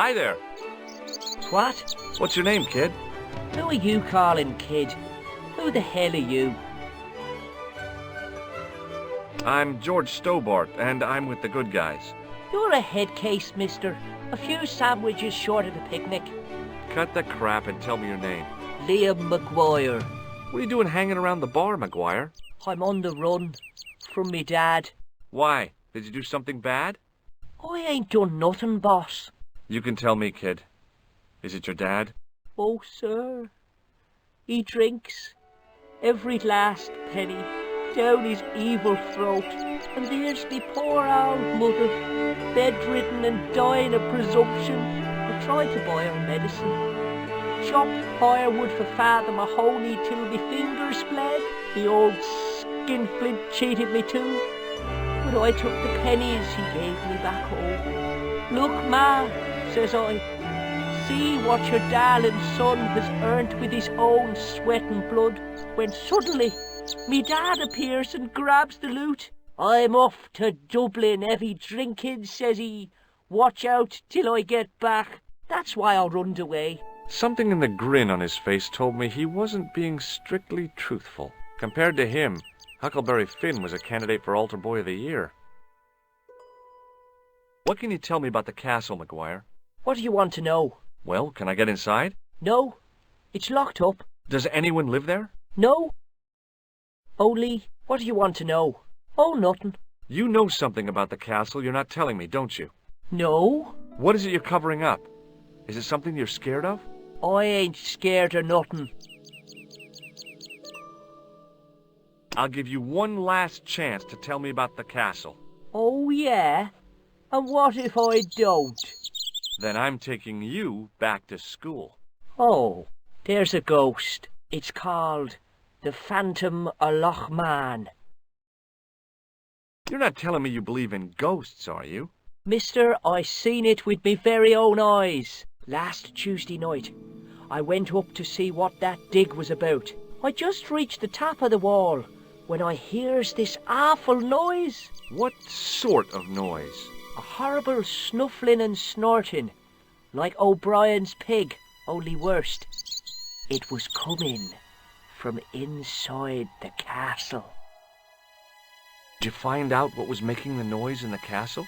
Hi there. What? What's your name, kid? Who are you calling kid? Who the hell are you? I'm George Stobart, and I'm with the good guys. You're a head case, mister. A few sandwiches short of a picnic. Cut the crap and tell me your name. Liam McGuire. What are you doing hanging around the bar, McGuire? I'm on the run. From me dad. Why? Did you do something bad? I ain't done nothing, boss. You can tell me, kid. Is it your dad? Oh, sir. He drinks every last penny down his evil throat. And there's me poor old mother, bedridden and dying of presumption. I tried to buy her medicine. Chopped firewood for Father Mahoney till me fingers bled. The old skinflint cheated me too. But I took the pennies he gave me back home. Look, Ma, says I, see what your darling son has earned with his own sweat and blood. When suddenly, me dad appears and grabs the loot. I'm off to Dublin, heavy drinking, says he. Watch out till I get back. That's why I runned away. Something in the grin on his face told me he wasn't being strictly truthful. Compared to him, Huckleberry Finn was a candidate for Altar Boy of the Year. What can you tell me about the castle, McGuire? What do you want to know? Well, can I get inside? No, it's locked up. Does anyone live there? No. Only, what do you want to know? Oh, nothing. You know something about the castle you're not telling me, don't you? No. What is it you're covering up? Is it something you're scared of? I ain't scared of nothing. I'll give you one last chance to tell me about the castle. Oh, yeah? And what if I don't? Then I'm taking you back to school. Oh, there's a ghost. It's called the Phantom o' Loch Man. You're not telling me you believe in ghosts, are you? Mister, I seen it with me very own eyes. Last Tuesday night, I went up to see what that dig was about. I just reached the top of the wall when I hears this awful noise. What sort of noise? A horrible snuffling and snorting, like O'Brien's pig, only worst. It was coming from inside the castle. Did you find out what was making the noise in the castle?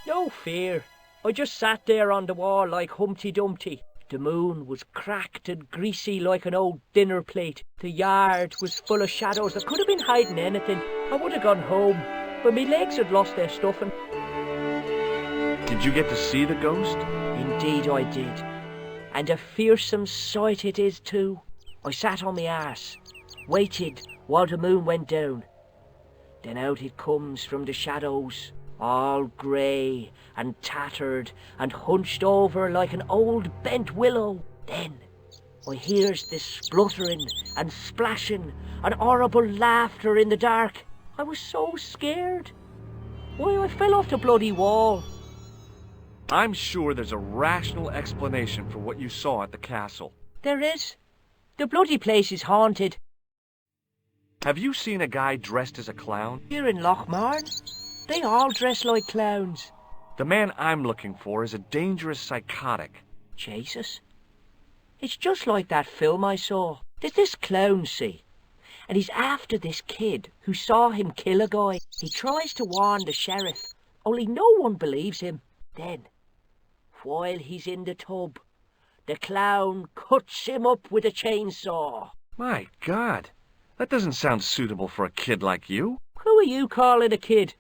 No fear. I just sat there on the wall like Humpty Dumpty. The moon was cracked and greasy like an old dinner plate. The yard was full of shadows. I could have been hiding anything. I would have gone home, but me legs had lost their stuffing. Did you get to see the ghost? Indeed I did. And a fearsome sight it is too. I sat on my arse, waited while the moon went down. Then out it comes from the shadows, all grey and tattered and hunched over like an old bent willow. Then I hears this spluttering and splashing and horrible laughter in the dark. I was so scared. Why, I fell off the bloody wall. I'm sure there's a rational explanation for what you saw at the castle. There is. The bloody place is haunted. Have you seen a guy dressed as a clown? Here in Lochmarn, they all dress like clowns. The man I'm looking for is a dangerous psychotic. Jesus. It's just like that film I saw. There's this clown, see, and he's after this kid who saw him kill a guy. He tries to warn the sheriff, only no one believes him. Then, while he's in the tub, the clown cuts him up with a chainsaw. My God, that doesn't sound suitable for a kid like you. Who are you calling a kid?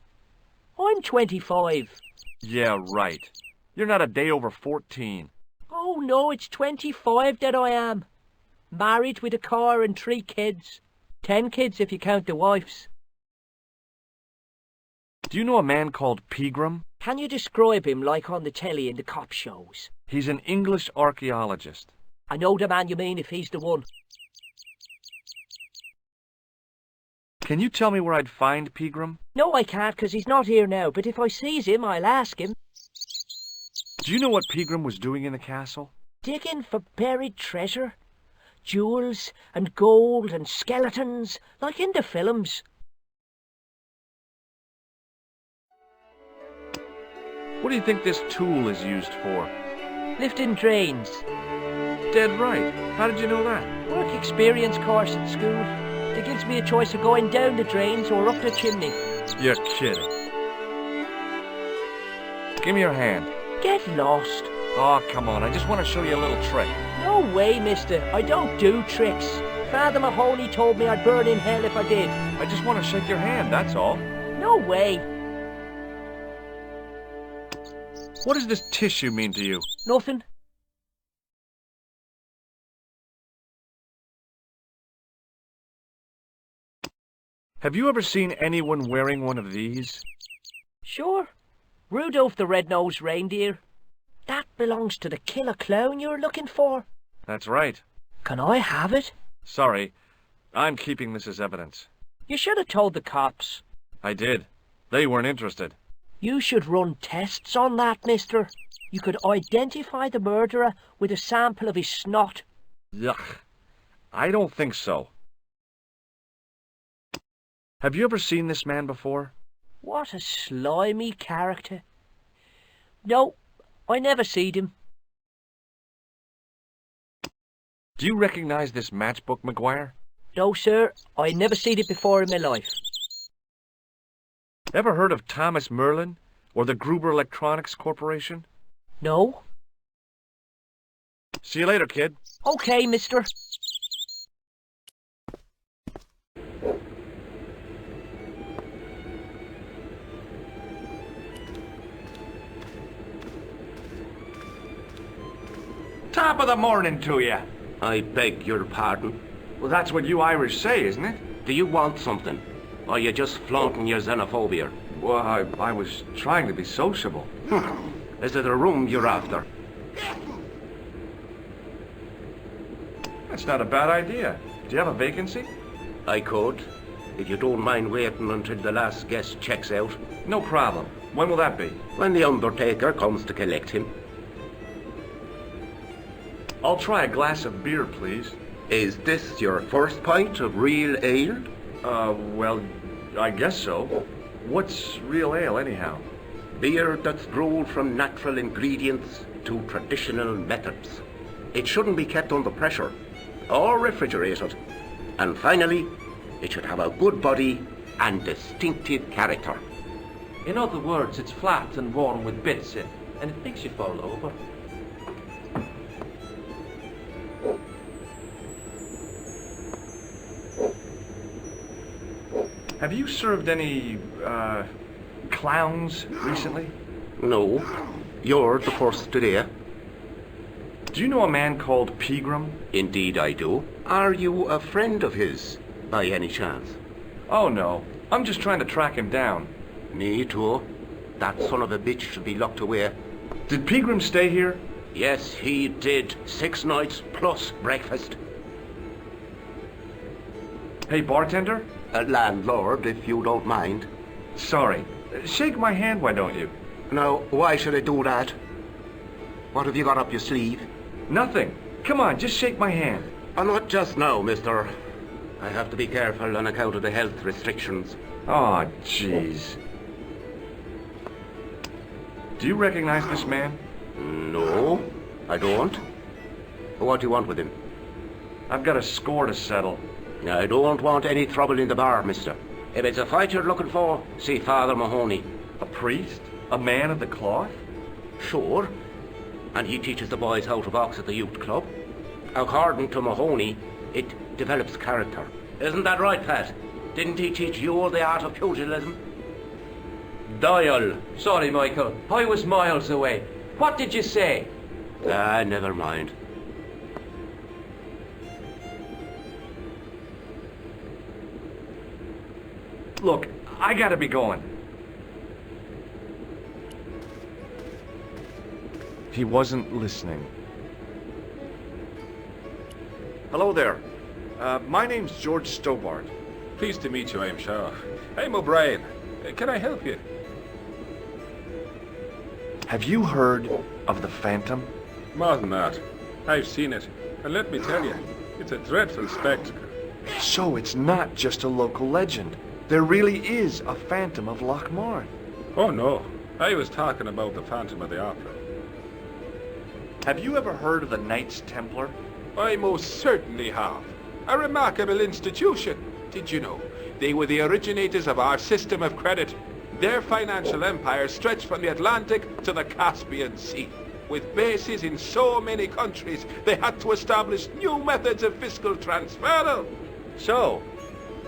I'm 25. Yeah, right. You're not a day over 14. Oh no, it's 25 that I am. Married with a car and 3 kids. 10 kids if you count the wives. Do you know a man called Pegram? Can you describe him like on the telly in the cop shows? He's an English archaeologist. I know the man you mean if he's the one. Can you tell me where I'd find Pegram? No, I can't, 'cause he's not here now, but if I sees him, I'll ask him. Do you know what Pegram was doing in the castle? Digging for buried treasure. Jewels and gold and skeletons, like in the films. What do you think this tool is used for? Lifting drains. Dead right. How did you know that? Work experience course at school. That gives me a choice of going down the drains or up the chimney. You're kidding. Give me your hand. Get lost. Oh, come on. I just want to show you a little trick. No way, mister. I don't do tricks. Father Mahoney told me I'd burn in hell if I did. I just want to shake your hand, that's all. No way. What does this tissue mean to you? Nothing. Have you ever seen anyone wearing one of these? Sure. Rudolph the Red-Nosed Reindeer. That belongs to the killer clown you're looking for. That's right. Can I have it? Sorry. I'm keeping this as evidence. You should have told the cops. I did. They weren't interested. You should run tests on that, mister. You could identify the murderer with a sample of his snot. Yuck. I don't think so. Have you ever seen this man before? What a slimy character. No, I never seed him. Do you recognize this matchbook, McGuire? No, sir, I never seed it before in my life. Ever heard of Thomas Merlin or the Gruber Electronics Corporation? No? See you later, kid. Okay, mister. Top of the morning to you. I beg your pardon. Well, that's what you Irish say, isn't it? Do you want something? Or are you just flaunting your xenophobia? Well, I was trying to be sociable. Is it a room you're after? That's not a bad idea. Do you have a vacancy? I could, if you don't mind waiting until the last guest checks out. No problem. When will that be? When the undertaker comes to collect him. I'll try a glass of beer, please. Is this your first pint of real ale? Well, I guess so. What's real ale, anyhow? Beer that's brewed from natural ingredients to traditional methods. It shouldn't be kept under pressure or refrigerated. And finally, it should have a good body and distinctive character. In other words, it's flat and worn with bits in, and it makes you fall over. Have you served any, clowns recently? No, you're the first today. Do you know a man called Pegram? Indeed I do. Are you a friend of his, by any chance? Oh, no. I'm just trying to track him down. Me too. That son of a bitch should be locked away. Did Pegram stay here? Yes, he did. 6 nights plus breakfast. Hey, bartender? A landlord, if you don't mind. Sorry. Shake my hand, why don't you? Now, why should I do that? What have you got up your sleeve? Nothing. Come on, just shake my hand. Not just now, mister. I have to be careful on account of the health restrictions. Oh, jeez. Do you recognize this man? No, I don't. What do you want with him? I've got a score to settle. I don't want any trouble in the bar, mister. If it's a fight you're looking for, see Father Mahoney. A priest? A man of the cloth? Sure. And he teaches the boys how to box at the youth club. According to Mahoney, it develops character. Isn't that right, Pat? Didn't he teach you the art of pugilism? Doyle. Sorry, Michael. I was miles away. What did you say? Never mind. Look, I gotta be going. He wasn't listening. Hello there. My name's George Stobart. Pleased to meet you, I'm sure. I'm O'Brien. Can I help you? Have you heard of the Phantom? More than that. I've seen it. And let me tell you, it's a dreadful spectacle. So it's not just a local legend. There really is a Phantom of Lochmarn. Oh no, I was talking about the Phantom of the Opera. Have you ever heard of the Knights Templar? I most certainly have. A remarkable institution. Did you know? They were the originators of our system of credit. Their financial empire stretched from the Atlantic to the Caspian Sea. With bases in so many countries, they had to establish new methods of fiscal transfer. So,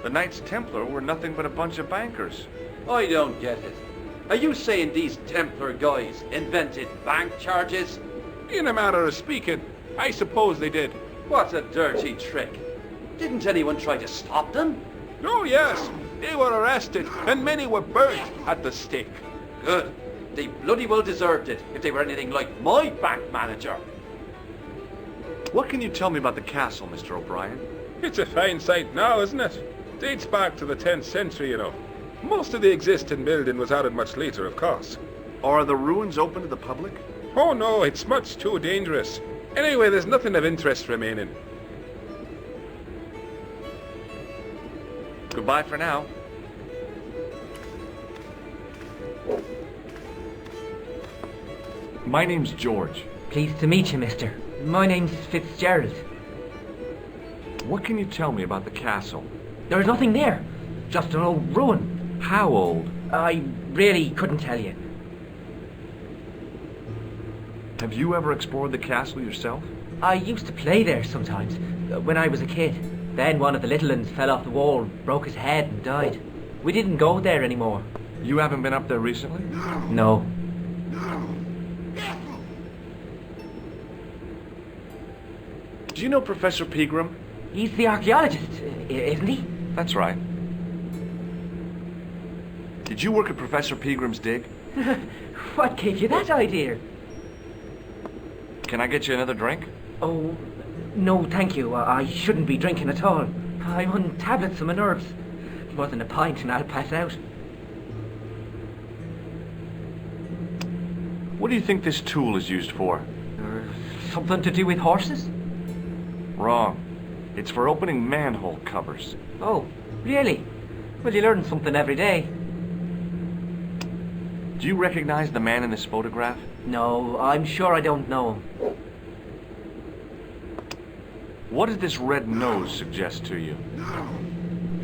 the Knights Templar were nothing but a bunch of bankers. I don't get it. Are you saying these Templar guys invented bank charges? In a manner of speaking, I suppose they did. What a dirty trick. Didn't anyone try to stop them? Oh yes, they were arrested and many were burnt at the stake. Good. They bloody well deserved it if they were anything like my bank manager. What can you tell me about the castle, Mr. O'Brien? It's a fine sight now, isn't it? Dates back to the 10th century, you know. Most of the existing building was added much later, of course. Are the ruins open to the public? Oh no, it's much too dangerous. Anyway, there's nothing of interest remaining. Goodbye for now. My name's George. Pleased to meet you, mister. My name's Fitzgerald. What can you tell me about the castle? There's nothing there. Just an old ruin. How old? I really couldn't tell you. Have you ever explored the castle yourself? I used to play there sometimes, when I was a kid. Then one of the little ones fell off the wall, broke his head and died. We didn't go there anymore. You haven't been up there recently? No. Do you know Professor Pegram? He's the archaeologist, isn't he? That's right. Did you work at Professor Pegram's dig? What gave you that idea? Can I get you another drink? Oh, no thank you. I shouldn't be drinking at all. I'm on tablets for my nerves. More than a pint and I'll pass out. What do you think this tool is used for? Something to do with horses? Wrong. It's for opening manhole covers. Oh, really? Well, you learn something every day. Do you recognize the man in this photograph? No, I'm sure I don't know him. What does this red nose suggest to you?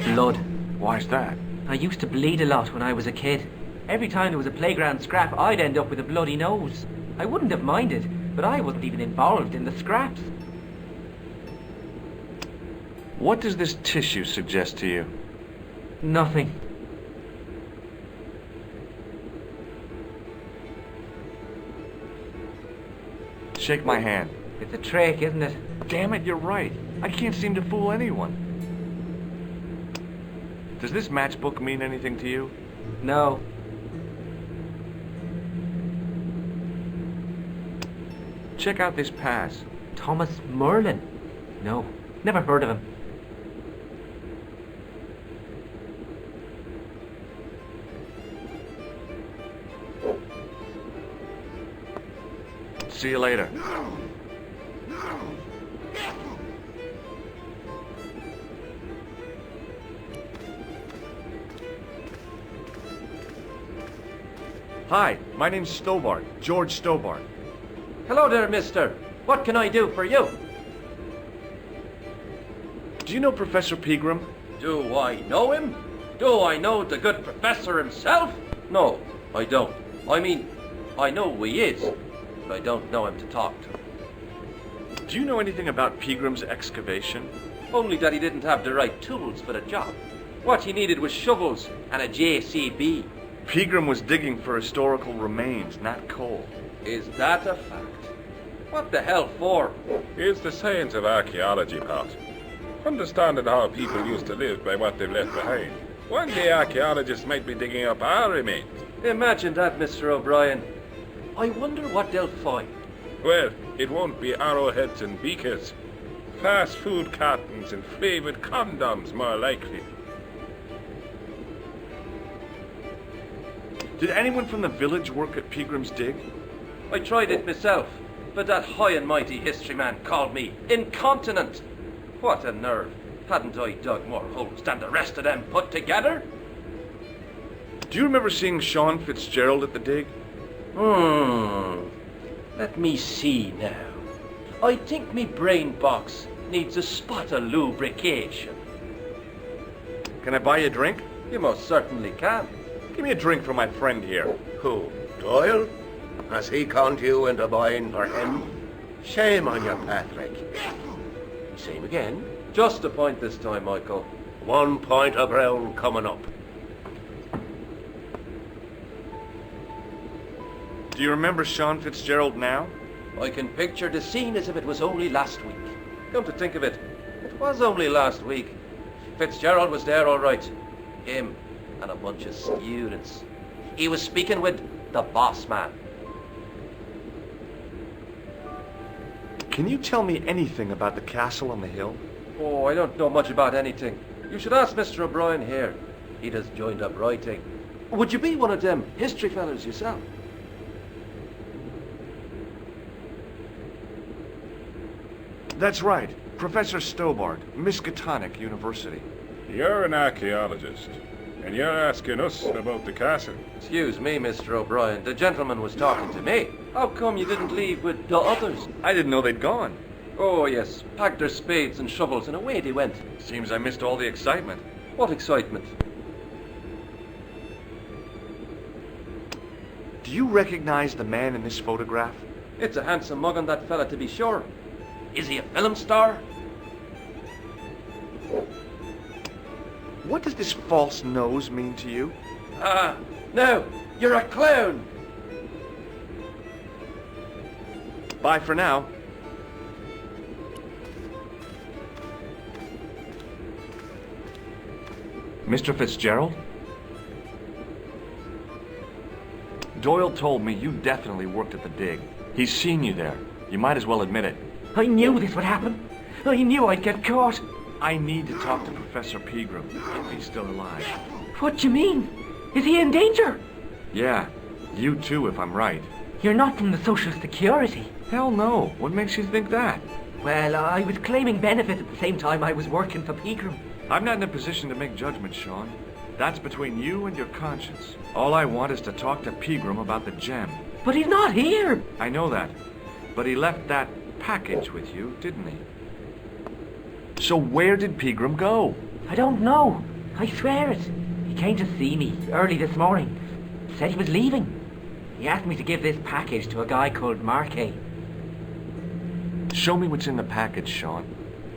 Blood. Why's that? I used to bleed a lot when I was a kid. Every time there was a playground scrap, I'd end up with a bloody nose. I wouldn't have minded, but I wasn't even involved in the scraps. What does this tissue suggest to you? Nothing. Shake my hand. It's a trick, isn't it? Damn it, you're right. I can't seem to fool anyone. Does this matchbook mean anything to you? No. Check out this pass. Thomas Merlin? No, never heard of him. See you later. Hi, my name's Stobart, George Stobart. Hello there, mister. What can I do for you? Do you know Professor Pegram? Do I know him? Do I know the good professor himself? No, I don't. I mean, I know who he is, but I don't know him to talk to. Do you know anything about Pegram's excavation? Only that he didn't have the right tools for the job. What he needed was shovels and a JCB. Pegram was digging for historical remains, not coal. Is that a fact? What the hell for? It's the science of archaeology, Pat. Understanding how people used to live by what they've left behind. One day archaeologists might be digging up our remains. Imagine that, Mr. O'Brien. I wonder what they'll find. Well, it won't be arrowheads and beakers. Fast food cartons and flavoured condoms, more likely. Did anyone from the village work at Pegram's dig? I tried it myself, but that high and mighty history man called me incontinent. What a nerve. Hadn't I dug more holes than the rest of them put together? Do you remember seeing Sean Fitzgerald at the dig? Let me see now. I think me brain box needs a spot of lubrication. Can I buy you a drink? You most certainly can. Give me a drink for my friend here. Who, Doyle? Has he conned you into buying for him? Shame on you, Patrick. Same again. Just a point this time, Michael. 1 point of ground coming up. Do you remember Sean Fitzgerald now? I can picture the scene as if it was only last week. Come to think of it, it was only last week. Fitzgerald was there all right. Him and a bunch of students. He was speaking with the boss man. Can you tell me anything about the castle on the hill? Oh, I don't know much about anything. You should ask Mr. O'Brien here. He just joined up writing. Would you be one of them history fellas yourself? That's right. Professor Stobart, Miskatonic University. You're an archaeologist, and you're asking us about the castle. Excuse me, Mr. O'Brien. The gentleman was talking to me. How come you didn't leave with the others? I didn't know they'd gone. Oh, yes. Packed their spades and shovels and away they went. Seems I missed all the excitement. What excitement? Do you recognize the man in this photograph? It's a handsome mug on that fella, to be sure. Is he a film star? What does this false nose mean to you? Ah, no, you're a clown. Bye for now. Mr. Fitzgerald? Doyle told me you definitely worked at the dig. He's seen you there. You might as well admit it. I knew this would happen. I knew I'd get caught. I need to talk to Professor Pegram, if he's still alive. What do you mean? Is he in danger? Yeah, you too, if I'm right. You're not from the Social Security. Hell no. What makes you think that? Well, I was claiming benefit at the same time I was working for Pegram. I'm not in a position to make judgments, Sean. That's between you and your conscience. All I want is to talk to Pegram about the gem. But he's not here. I know that. But he left that package with you, didn't he? So where did Pegram go? I don't know. I swear it. He came to see me early this morning. Said he was leaving. He asked me to give this package to a guy called Marquet. Show me what's in the package, Sean.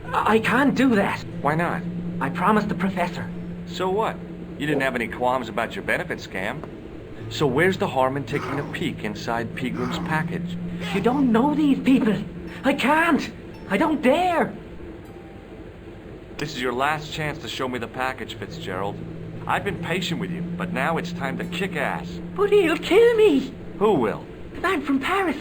I can't do that. Why not? I promised the professor. So what? You didn't have any qualms about your benefit scam. So where's the harm in taking a peek inside Pegram's package? You don't know these people. I can't. I don't dare. This is your last chance to show me the package, Fitzgerald. I've been patient with you, but now it's time to kick ass. But he'll kill me. Who will? The man from Paris.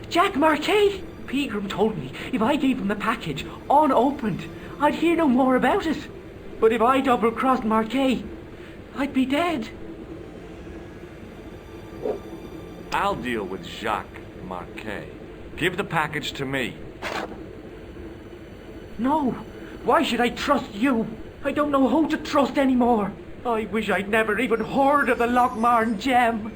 Jack Marquet. Pegram told me if I gave him the package unopened, I'd hear no more about it. But if I double-crossed Marquet, I'd be dead. I'll deal with Jacques Marquet. Give the package to me. No. Why should I trust you? I don't know who to trust anymore. I wish I'd never even heard of the Lochmarn gem.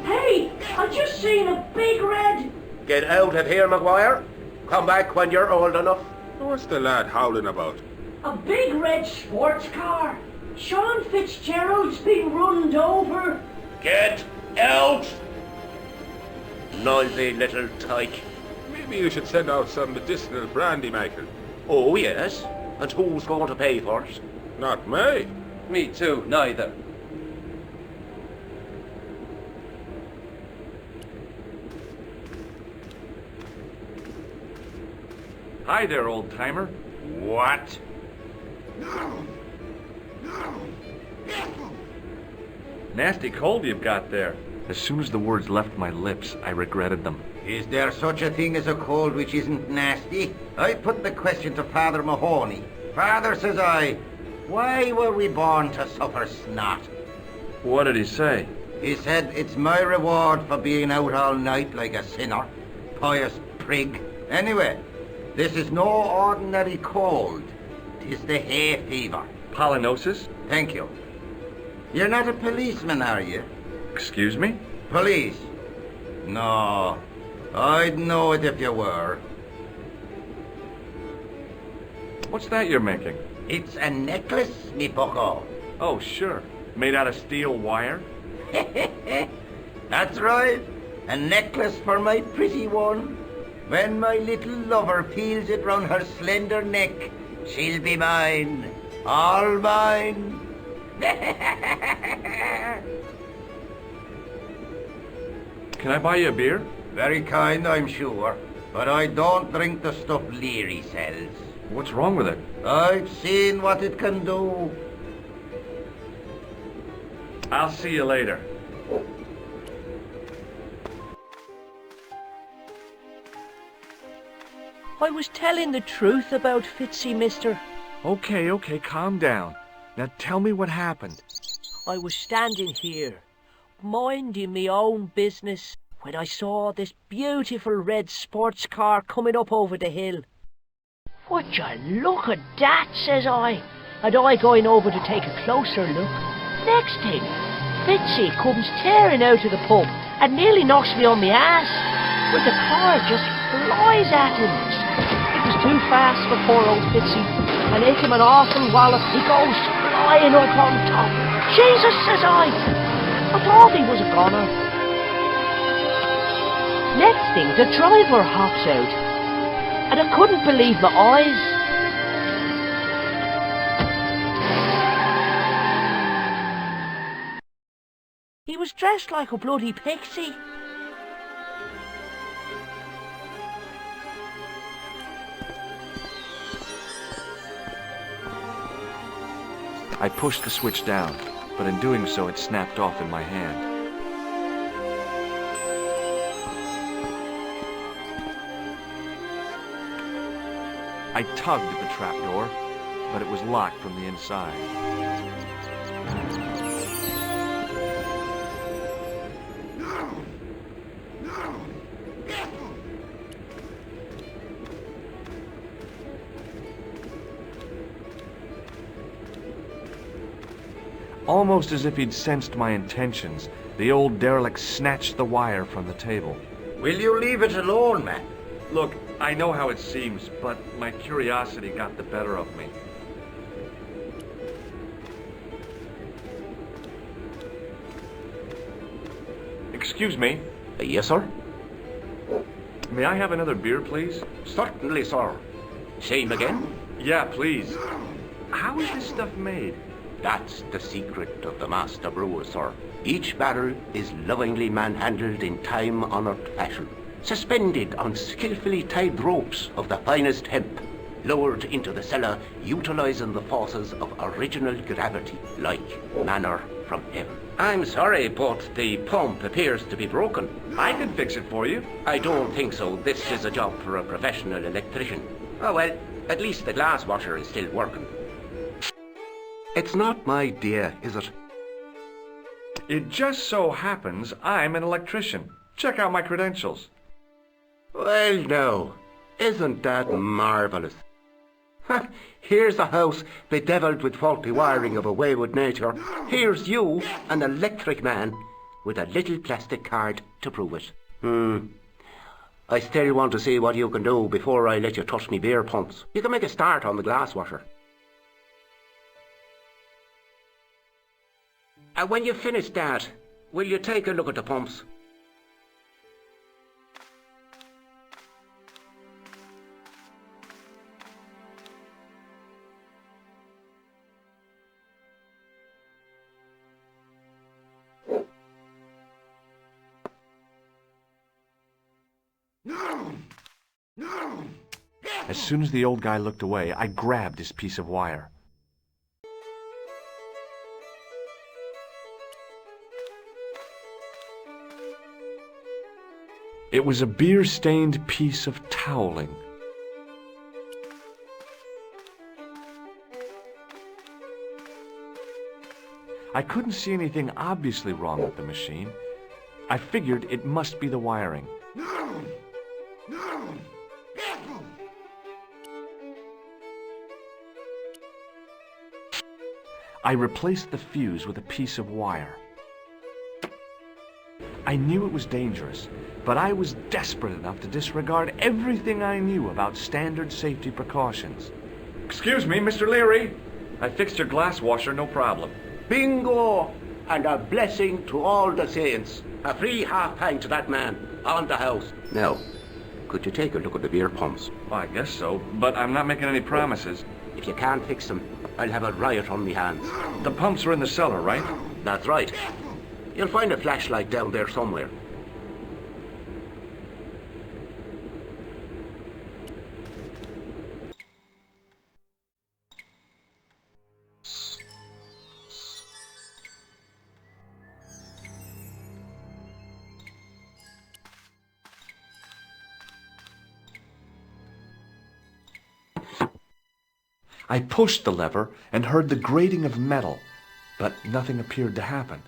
Hey! I just seen a big red... Get out of here, Maguire. Come back when you're old enough. What's the lad howling about? A big red sports car. Sean Fitzgerald's been runned over. Get out! Noisy little tyke. Maybe you should send out some medicinal brandy, Michael. Oh, yes. And who's going to pay for it? Not me. Me too, neither. Hi there, old-timer. What? Nasty cold you've got there. As soon as the words left my lips, I regretted them. Is there such a thing as a cold which isn't nasty? I put the question to Father Mahoney. Father, says I, why were we born to suffer snot? What did he say? He said, it's my reward for being out all night like a sinner. Pious prig. Anyway, This is no ordinary cold. 'Tis the hay fever. Pollinosis? Thank you. You're not a policeman, are you? Excuse me? Police? No. I'd know it if you were. What's that you're making? It's a necklace, me bucko. Oh, sure. Made out of steel wire? That's right. A necklace for my pretty one. When my little lover peels it round her slender neck, she'll be mine. All mine. Can I buy you a beer? Very kind, I'm sure. But I don't drink the stuff Leary sells. What's wrong with it? I've seen what it can do. I'll see you later. I was telling the truth about Fitzy, mister. Okay, calm down. Now tell me what happened. I was standing here, minding me own business, when I saw this beautiful red sports car coming up over the hill. Would you look at that, says I, and I going over to take a closer look. Next thing, Fitzy comes tearing out of the pub and nearly knocks me on my ass, but the car just flies at him. It was too fast for poor old Fitzy, and hit him an awful wallop. He goes flying up on top. Jesus, says I thought he was a goner. Next thing, the driver hops out, and I couldn't believe my eyes. He was dressed like a bloody pixie. I pushed the switch down, but in doing so it snapped off in my hand. I tugged at the trapdoor, but it was locked from the inside. Almost as if he'd sensed my intentions, the old derelict snatched the wire from the table. Will you leave it alone, man? Look, I know how it seems, but my curiosity got the better of me. Excuse me. Yes, sir? May I have another beer, please? Certainly, sir. Same again? Yeah, please. How is this stuff made? That's the secret of the master brewer, sir. Each barrel is lovingly manhandled in time-honored fashion, suspended on skillfully tied ropes of the finest hemp, lowered into the cellar utilizing the forces of original gravity, like manna from heaven. I'm sorry, but the pump appears to be broken. I can fix it for you. I don't think so. This is a job for a professional electrician. Oh well, at least the glass washer is still working. It's not my idea, is it? It just so happens I'm an electrician. Check out my credentials. Well, now, isn't that marvellous? Here's a house bedeviled with faulty wiring of a wayward nature. Here's you, an electric man, with a little plastic card to prove it. I still want to see what you can do before I let you touch me beer pumps. You can make a start on the glass washer. And when you finish that, will you take a look at the pumps? No! As soon as the old guy looked away, I grabbed his piece of wire. It was a beer-stained piece of toweling. I couldn't see anything obviously wrong with the machine. I figured it must be the wiring. No! I replaced the fuse with a piece of wire. I knew it was dangerous, but I was desperate enough to disregard everything I knew about standard safety precautions. Excuse me, Mr. Leary. I fixed your glass washer, no problem. Bingo! And a blessing to all the saints. A free half-pint to that man on the house. Now, could you take a look at the beer pumps? Well, I guess so, but I'm not making any promises. If you can't fix them, I'll have a riot on me hands. The pumps are in the cellar, right? That's right. You'll find a flashlight down there somewhere. I pushed the lever and heard the grating of metal, but nothing appeared to happen.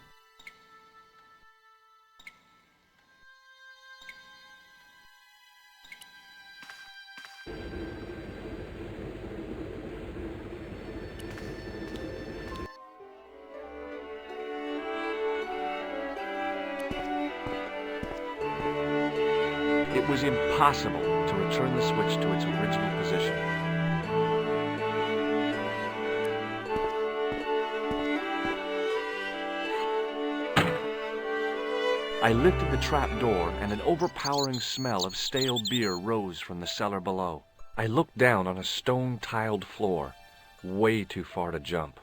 It was impossible to return the switch to its original position. I lifted the trap door, and an overpowering smell of stale beer rose from the cellar below. I looked down on a stone-tiled floor, way too far to jump.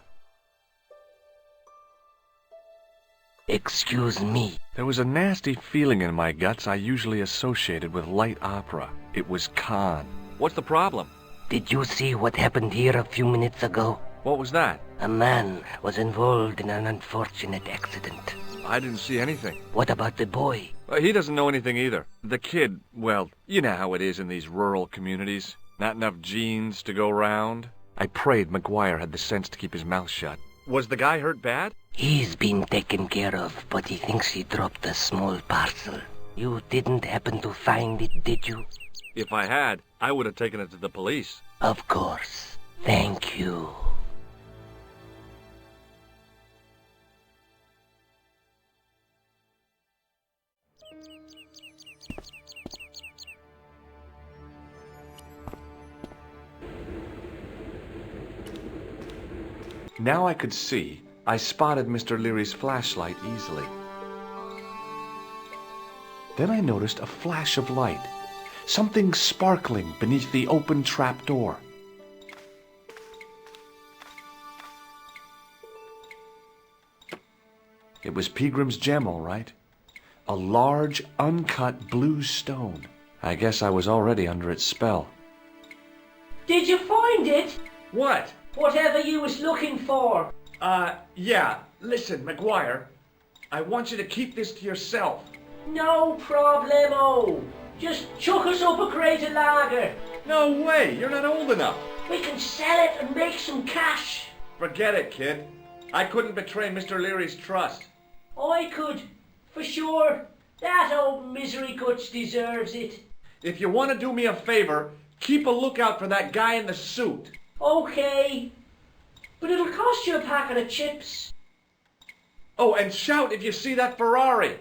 Excuse me. There was a nasty feeling in my guts I usually associated with light opera. It was Khan. What's the problem? Did you see what happened here a few minutes ago? What was that? A man was involved in an unfortunate accident. I didn't see anything. What about the boy? He doesn't know anything either. The kid, well, you know how it is in these rural communities. Not enough genes to go round. I prayed McGuire had the sense to keep his mouth shut. Was the guy hurt bad? He's been taken care of, but he thinks he dropped a small parcel. You didn't happen to find it, did you? If I had, I would have taken it to the police. Of course. Thank you. Now I could see. I spotted Mr. Leary's flashlight easily. Then I noticed a flash of light, something sparkling beneath the open trap door. It was Peagram's gem, all right. A large, uncut blue stone. I guess I was already under its spell. Did you find it? What? Whatever you was looking for. Yeah. Listen, McGuire, I want you to keep this to yourself. No problemo. Just chuck us up a crate of lager. No way, you're not old enough. We can sell it and make some cash. Forget it, kid. I couldn't betray Mr. Leary's trust. I could, for sure. That old misery guts deserves it. If you want to do me a favor, keep a lookout for that guy in the suit. Okay. But it'll cost you a packet of chips. Oh, and shout if you see that Ferrari.